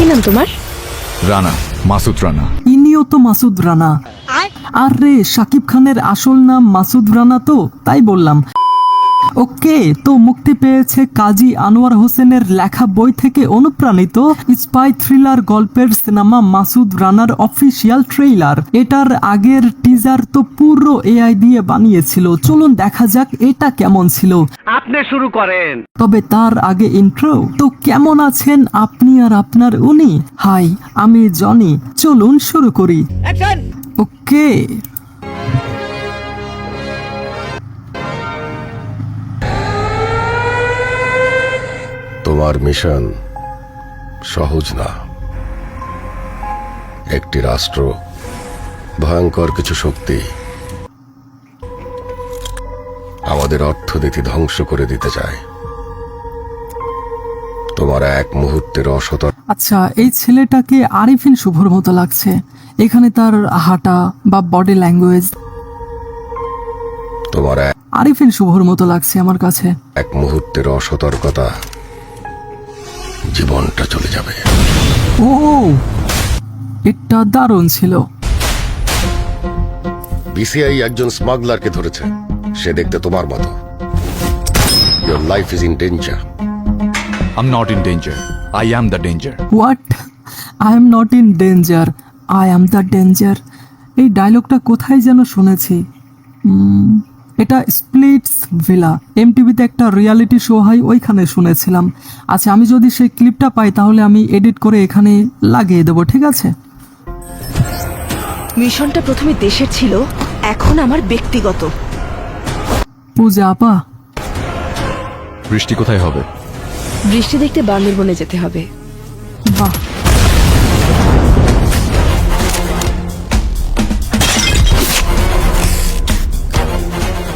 নাম তোমার? রানা, মাসুদ রানা। ইনিও তো মাসুদ রানা। আরে শাকিব খানের আসল নাম মাসুদ রানা, তো তাই বললাম। ওকে, তো মুক্তি পেয়েছে কাজী আনোয়ার হোসেনের লেখা বই থেকে অনুপ্রাণিত স্পাই থ্রিলার গল্পের সিনেমা মাসুদ রানার অফিসিয়াল ট্রেইলার। এটার আগের টিজার তো পুরো এআই দিয়ে বানিয়েছিল। চলুন দেখা যাক এটা কেমন ছিল। আপনি শুরু করেন। তবে তার আগে ইন্ট্রো। তো কেমন আছেন আপনি আর আপনার উনি? হাই, আমি জনি। চলুন শুরু করি। ওকে, তোমার মিশন সহজ না। একটি রাষ্ট্র ভয়ঙ্কর কিছু শক্তি আমাদের অর্থনীতি ধ্বংস করে দিতে চায়। তোমার এক মুহূর্তের অসতর্ক। আচ্ছা, এই ছেলেটাকে আরিফিন শুভর মতো লাগছে। এখানে তার হাঁটা বা বডি ল্যাঙ্গুয়েজ তোমার আরিফিন শুভর মতো লাগছে আমার কাছে। এক মুহূর্তের অসতর্কতা জীবনটা চলে যাবে। ও, এটা দারুণ ছিল। বিসিআই একজন স্মাগলারকে ধরেছে। সে দেখতে তোমার মতো। Your life is in danger. I'm not in danger. I am the danger. What? I am not in danger, I am the danger. এই ডায়লগটা কোথায় যেন শুনেছি। এটা স্প্লিটস ভিলা, এমটিভিতে একটা রিয়ালিটি শো হয়, ওইখানে শুনেছিলাম। আচ্ছা, আমি যদি সেই ক্লিপটা পাই তাহলে আমি এডিট করে এখানে লাগিয়ে দেবো, ঠিক আছে? মিশনটা প্রথমে দেশের ছিল, এখন আমার ব্যক্তিগত। পূজা আপা, বৃষ্টি কোথায় হবে? বৃষ্টি দেখতে বান্দরবনে যেতে হবে। বাহ,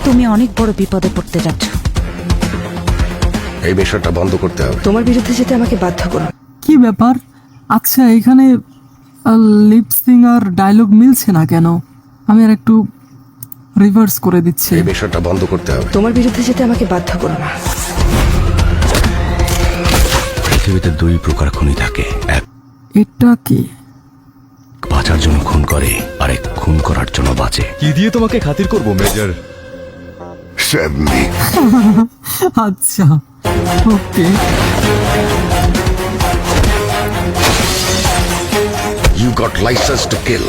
তুমি অনেক বড় বিপদে পড়তে যাচ্ছ। এই মিশনটা বন্ধ করতে হবে। তোমার বিরুদ্ধে যেতে আমাকে বাধ্য করো। কি ব্যাপার? আচ্ছা, এখানে লিপসিং আর ডায়লগ মিলছে না কেন? আমি আর একটু রিভার্স করে দিচ্ছি। এই মিশনটা বন্ধ করতে হবে। তোমার বিরুদ্ধে যেতে আমাকে বাধ্য করো না। পৃথিবীতে দুই প্রকার খুনি থাকে, এক এটা কি? বাঁচার জন্য খুন করে, আরেক খুন করার জন্য বাঁচে। কি দিয়ে তোমাকে খাতির করব মেজর? আচ্ছা, okay. You got license to kill.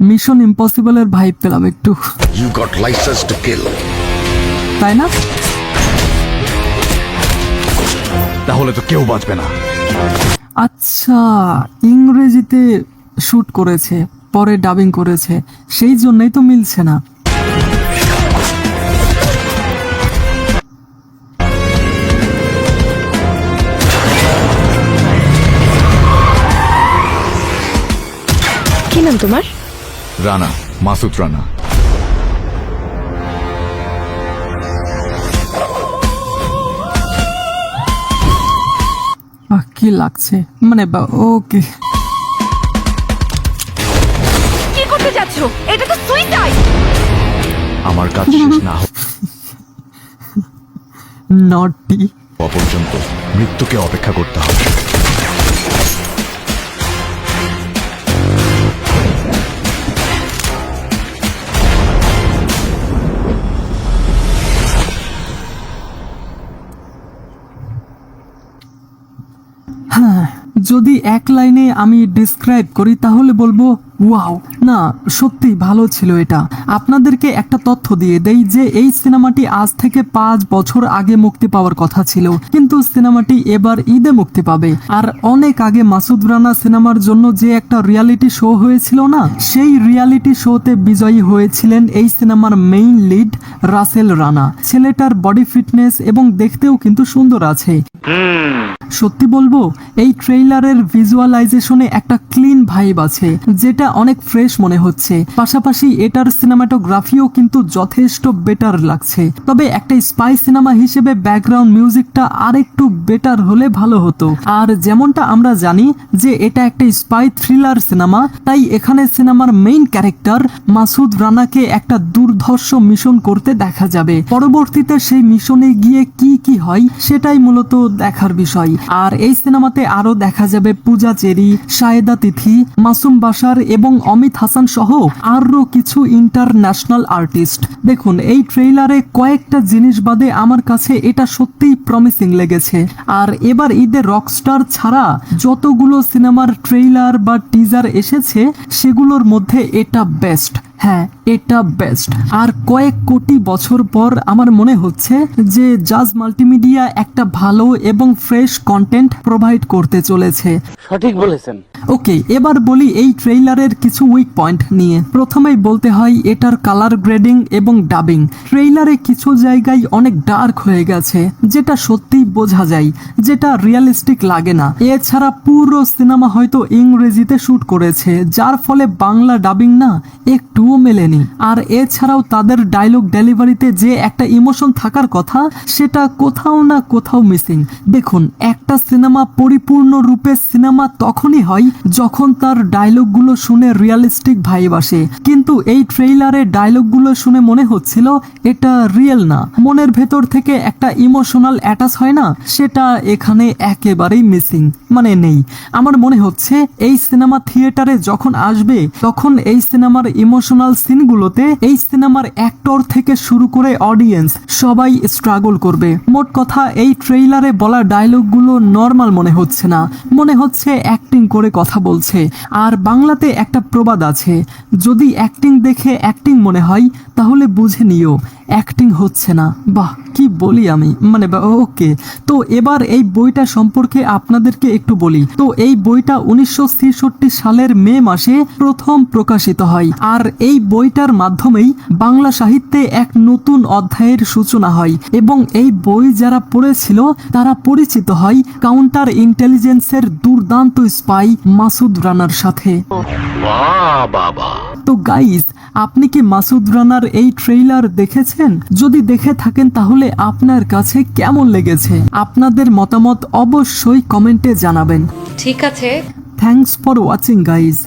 Mission ইম্পসিবলের ভাইব পেলাম একটু, You got license to kill. তাই না? তাহলে তো কেউ বাঁচবে না। আচ্ছা, ইংরেজিতে শুট করেছে, পরে ডাবিং করেছে, সেই জন্যই তো মিলছে না। কি নাম তোমার? রানা, মাসুদ রানা। কি লাগছে মানে? ওকে, কি করতে যাচ্ছ? এটা তো সুইসাইড। আমার কাজ শেষ না নটি। হওয়া পর্যন্ত মৃত্যুকে অপেক্ষা করতে হবে। হ্যাঁ, যদি এক লাইনে আমি ডিসক্রাইব করি তাহলে বলবো ওয়াও। না, সত্যি ভালো ছিল এটা। আপনাদেরকে একটা তথ্য দিয়ে দেই যে এই সিনেমাটি আজ থেকে 5 বছর আগে মুক্তি পাওয়ার কথা ছিল, কিন্তু সিনেমাটি এবার ঈদে মুক্তি পাবে। আর অনেক আগে মাসুদ রানা সিনেমার জন্য যে একটা রিয়ালিটি শো হয়েছিল না, সেই রিয়ালিটি শোতে বিজয়ী হয়েছিলেন এই সিনেমার মেইন লিড রাসেল রানা। ছেলেটার বডি ফিটনেস এবং দেখতেও কিন্তু সুন্দর আছে। সত্যি বলবো, এই ট্রেইলারের ভিজুয়ালাইজেশনে একটা ক্লিন ভাইব আছে, যেটা স্টোরিটা অনেক ফ্রেশ মনে হচ্ছে, পাশাপাশি এটার সিনেমাটোগ্রাফিও কিন্তু যথেষ্ট বেটার লাগছে। তবে একটা স্পাই সিনেমা হিসেবে ব্যাকগ্রাউন্ড মিউজিকটা আরেকটু বেটার হলে ভালো হতো। আর যেমনটা আমরা জানি যে এটা একটা স্পাই থ্রিলার সিনেমা, তাই এখানে সিনেমার মেইন ক্যারেক্টার মাসুদ রানাকে একটা দুর্ধর্ষ মিশন করতে দেখা যাবে। পরবর্তীতে সেই মিশনে গিয়ে কি কি হয় সেটাই মূলত দেখার বিষয়। আর এই সিনেমাতে আরো দেখা যাবে পূজা চেরি, শায়েদা তিথি, মাসুম বাশার এবং অমিত হাসান সহ আরো কিছু ইন্টারন্যাশনাল আর্টিস্ট। দেখুন, এই ট্রেইলারে কয়েকটা জিনিস বাদে আমার কাছে এটা সত্যিই প্রমিসিং লেগেছে। আর এবার ঈদে রকস্টার ছাড়া যতগুলো সিনেমার ট্রেইলার বা টিজার এসেছে সেগুলোর মধ্যে এটা বেস্ট। হ্যাঁ, এটা বেস্ট। আর কয়েক কোটি বছর পর আমার মনে হচ্ছে যে জাজ মাল্টিমিডিয়া একটা ভালো এবং ফ্রেশ কন্টেন্ট প্রোভাইড করতে চলেছে। সঠিক বলেছেন। ওকে, এবার বলি এই ট্রেইলারের কিছু উইক পয়েন্ট নিয়ে। প্রথমেই বলতে হয় এটার কালার গ্রেডিং এবং ডাবিং। ট্রেইলারে কিছু জায়গায় অনেক ডার্ক হয়ে গেছে, যেটা সত্যিই বোঝা যায়, যেটা রিয়েলিস্টিক লাগে না। এছাড়া পুরো সিনেমা হয়তো ইংরেজিতে শুট করেছে, যার ফলে বাংলা ডাবিং না একটুও মেলেনি। আর এছাড়াও তাদের ডায়লগ ডেলিভারিতে যে একটা ইমোশন থাকার কথা সেটা কোথাও না কোথাও মিসিং। দেখুন, একটা সিনেমা পরিপূর্ণ রূপে সিনেমা তখনই হয় যখন তার ডায়লগগুলো শুনে রিয়েলিস্টিক ভাইব আসে, কিন্তু এই ট্রেইলারে ডায়লগগুলো শুনে মনে হচ্ছিল এটা রিয়েল না। মনের ভেতর থেকে একটা ইমোশনাল অ্যাটাচ হয় না, সেটা এখানে একেবারেই মিসিং, মানে নেই। আমার মনে হচ্ছে এই সিনেমা থিয়েটারে যখন আসবে তখন এই সিনেমার ইমোশনাল সিনগুলোতে এই সিনেমার অ্যাক্টর থেকে শুরু করে অডিয়েন্স সবাই স্ট্রাগল করবে। মোট কথা, এই ট্রেইলারে বলা ডায়লগগুলো নর্মাল মনে হচ্ছে না, মনে হচ্ছে অ্যাক্টিং করে কথা বলছে। আর বাংলাতে একটা প্রবাদ আছে, যদি অ্যাক্টিং দেখে অ্যাক্টিং মনে হয় তাহলে বুঝে নিও অ্যাক্টিং হচ্ছে না। বাহ, কি বলি আমি, মানে ওকে। তো এবার এই বইটা সম্পর্কে আপনাদেরকে একটু বলি। তো এই বইটা 1963 সালের মে মাসে প্রথম প্রকাশিত হয়। আর এই বইটার মাধ্যমেই বাংলা সাহিত্যে এক নতুন অধ্যায়ের সূচনা হয় এবং এই বই যারা পড়েছিল তারা পরিচিত হয় কাউন্টার ইন্টেলিজেন্সের দুর্দান্ত স্পাই মাসুদ রানার সাথে। তো গাইস, আপনি কি মাসুদ রানার এই ট্রেইলার দেখেছেন? যদি দেখে থাকেন তাহলে আপনার কাছে কেমন লেগেছে আপনাদের মতামত অবশ্যই কমেন্টে জানাবেন। ঠিক আছে। Thanks for watching guys.